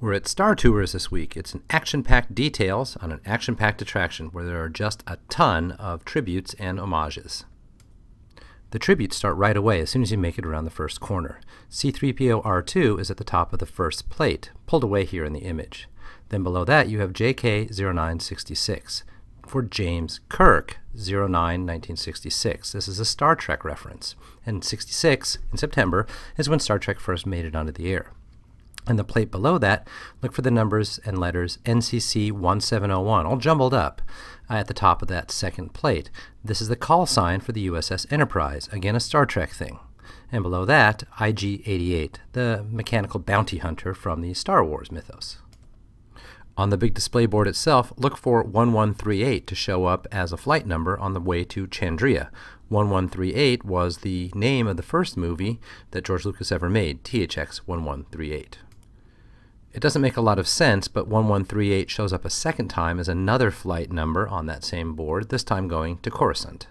We're at Star Tours this week. It's an action-packed details on an action-packed attraction where there are just a ton of tributes and homages. The tributes start right away as soon as you make it around the first corner. C-3PO R2 is at the top of the first plate, pulled away here in the image. Then below that you have JK0966 for James Kirk, 09-1966. This is a Star Trek reference. And 66, in September, is when Star Trek first made it onto the air. And the plate below that, look for the numbers and letters NCC 1701, all jumbled up at the top of that second plate. This is the call sign for the USS Enterprise, again a Star Trek thing. And below that, IG-88, the mechanical bounty hunter from the Star Wars mythos. On the big display board itself, look for 1138 to show up as a flight number on the way to Chandria. 1138 was the name of the first movie that George Lucas ever made, THX 1138. It doesn't make a lot of sense, but 1138 shows up a second time as another flight number on that same board, this time going to Coruscant.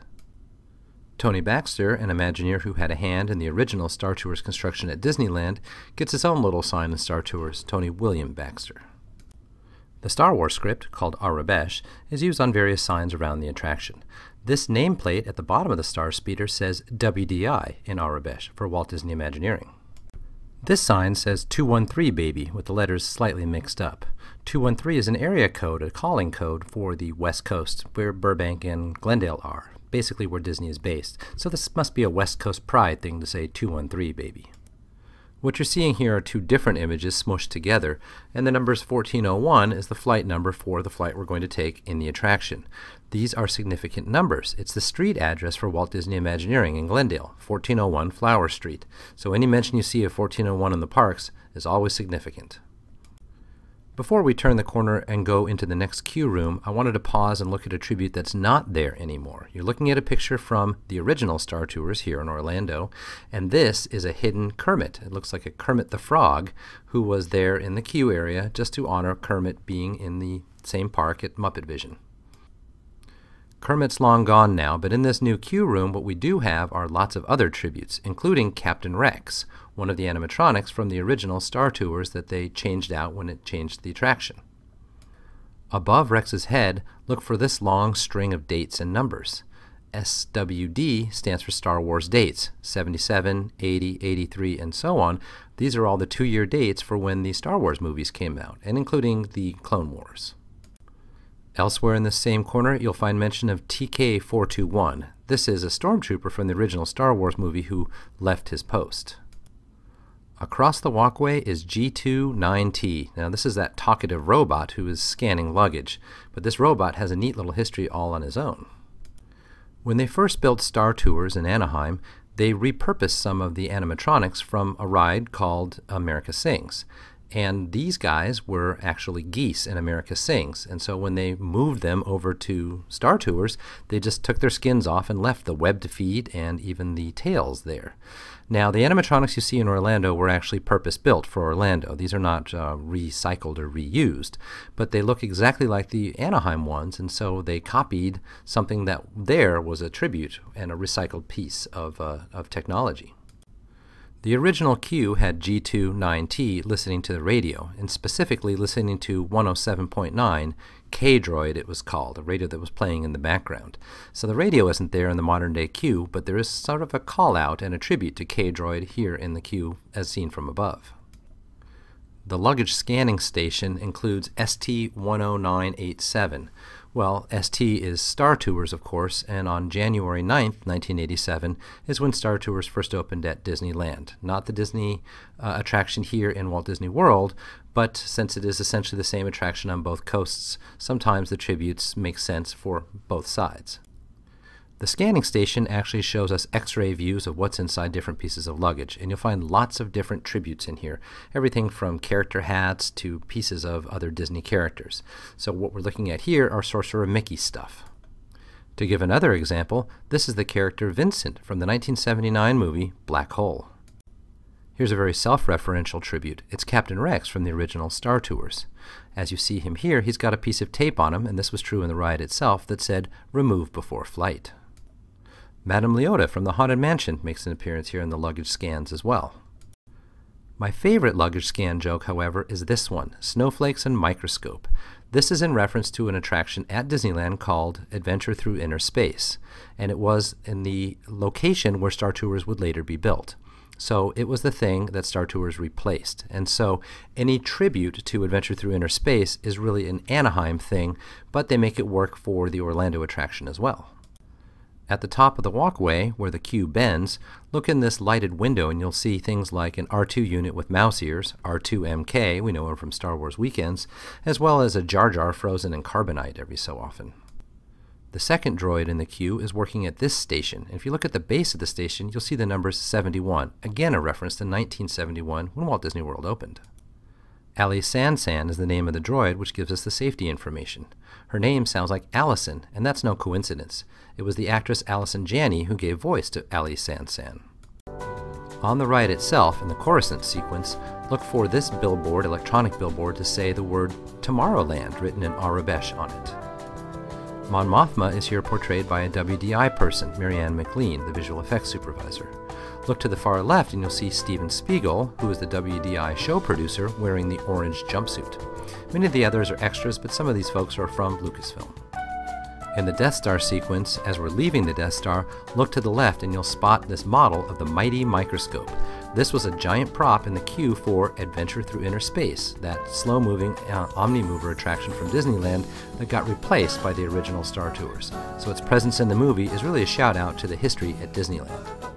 Tony Baxter, an Imagineer who had a hand in the original Star Tours construction at Disneyland, gets his own little sign in Star Tours, Tony William Baxter. The Star Wars script, called Aurebesh, is used on various signs around the attraction. This nameplate at the bottom of the Star Speeder says WDI in Aurebesh for Walt Disney Imagineering. This sign says 213 baby with the letters slightly mixed up. 213 is an area code, a calling code for the West Coast, where Burbank and Glendale are, basically where Disney is based. So this must be a West Coast pride thing to say 213 baby. What you're seeing here are two different images smushed together, and the numbers 1401 is the flight number for the flight we're going to take in the attraction. These are significant numbers. It's the street address for Walt Disney Imagineering in Glendale, 1401 Flower Street. So any mention you see of 1401 in the parks is always significant. Before we turn the corner and go into the next queue room, I wanted to pause and look at a tribute that's not there anymore. You're looking at a picture from the original Star Tours here in Orlando, and this is a hidden Kermit. It looks like a Kermit the Frog who was there in the queue area just to honor Kermit being in the same park at Muppet Vision. Kermit's long gone now, but in this new queue room what we do have are lots of other tributes, including Captain Rex, one of the animatronics from the original Star Tours that they changed out when it changed the attraction. Above Rex's head, look for this long string of dates and numbers. SWD stands for Star Wars dates, 77, 80, 83, and so on. These are all the 2-year dates for when the Star Wars movies came out, and including the Clone Wars. Elsewhere in this same corner, you'll find mention of TK421. This is a stormtrooper from the original Star Wars movie who left his post. Across the walkway is G29T. Now this is that talkative robot who is scanning luggage, but this robot has a neat little history all on his own. When they first built Star Tours in Anaheim, they repurposed some of the animatronics from a ride called America Sings. And these guys were actually geese in America Sings, and so when they moved them over to Star Tours, they just took their skins off and left the webbed feet and even the tails there. Now, the animatronics you see in Orlando were actually purpose-built for Orlando. These are not recycled or reused, but they look exactly like the Anaheim ones, and so they copied something that there was a tribute and a recycled piece of technology. The original queue had G29T listening to the radio, and specifically listening to 107.9, K-Droid it was called, a radio that was playing in the background. So the radio isn't there in the modern day queue, but there is sort of a call-out and a tribute to K-Droid here in the queue as seen from above. The luggage scanning station includes ST10987. Well, ST is Star Tours, of course, and on January 9th, 1987 is when Star Tours first opened at Disneyland. Not the Disney attraction here in Walt Disney World, but since it is essentially the same attraction on both coasts, sometimes the tributes make sense for both sides. The scanning station actually shows us X-ray views of what's inside different pieces of luggage, and you'll find lots of different tributes in here. Everything from character hats to pieces of other Disney characters. So what we're looking at here are Sorcerer Mickey stuff. To give another example, this is the character Vincent from the 1979 movie Black Hole. Here's a very self-referential tribute. It's Captain Rex from the original Star Tours. As you see him here, he's got a piece of tape on him, and this was true in the ride itself, that said, "Remove before flight." Madame Leota from the Haunted Mansion makes an appearance here in the luggage scans as well. My favorite luggage scan joke, however, is this one, Snowflakes and Microscope. This is in reference to an attraction at Disneyland called Adventure Through Inner Space, and it was in the location where Star Tours would later be built. So it was the thing that Star Tours replaced. And so any tribute to Adventure Through Inner Space is really an Anaheim thing, but they make it work for the Orlando attraction as well. At the top of the walkway, where the queue bends, look in this lighted window and you'll see things like an R2 unit with mouse ears, R2MK, we know him from Star Wars Weekends, as well as a Jar Jar frozen in carbonite every so often. The second droid in the queue is working at this station, and if you look at the base of the station, you'll see the numbers 71, again a reference to 1971 when Walt Disney World opened. Ali Sansan is the name of the droid, which gives us the safety information. Her name sounds like Allison, and that's no coincidence. It was the actress Allison Janney who gave voice to Ali Sansan. On the ride itself, in the Coruscant sequence, look for this billboard, electronic billboard, to say the word Tomorrowland written in Arabesh on it. Mon Mothma is here portrayed by a WDI person, Marianne McLean, the visual effects supervisor. Look to the far left and you'll see Steven Spiegel, who is the WDI show producer, wearing the orange jumpsuit. Many of the others are extras, but some of these folks are from Lucasfilm. In the Death Star sequence, as we're leaving the Death Star, look to the left and you'll spot this model of the Mighty Microscope. This was a giant prop in the queue for Adventure Through Inner Space, that slow-moving Omnimover attraction from Disneyland that got replaced by the original Star Tours. So its presence in the movie is really a shout-out to the history at Disneyland.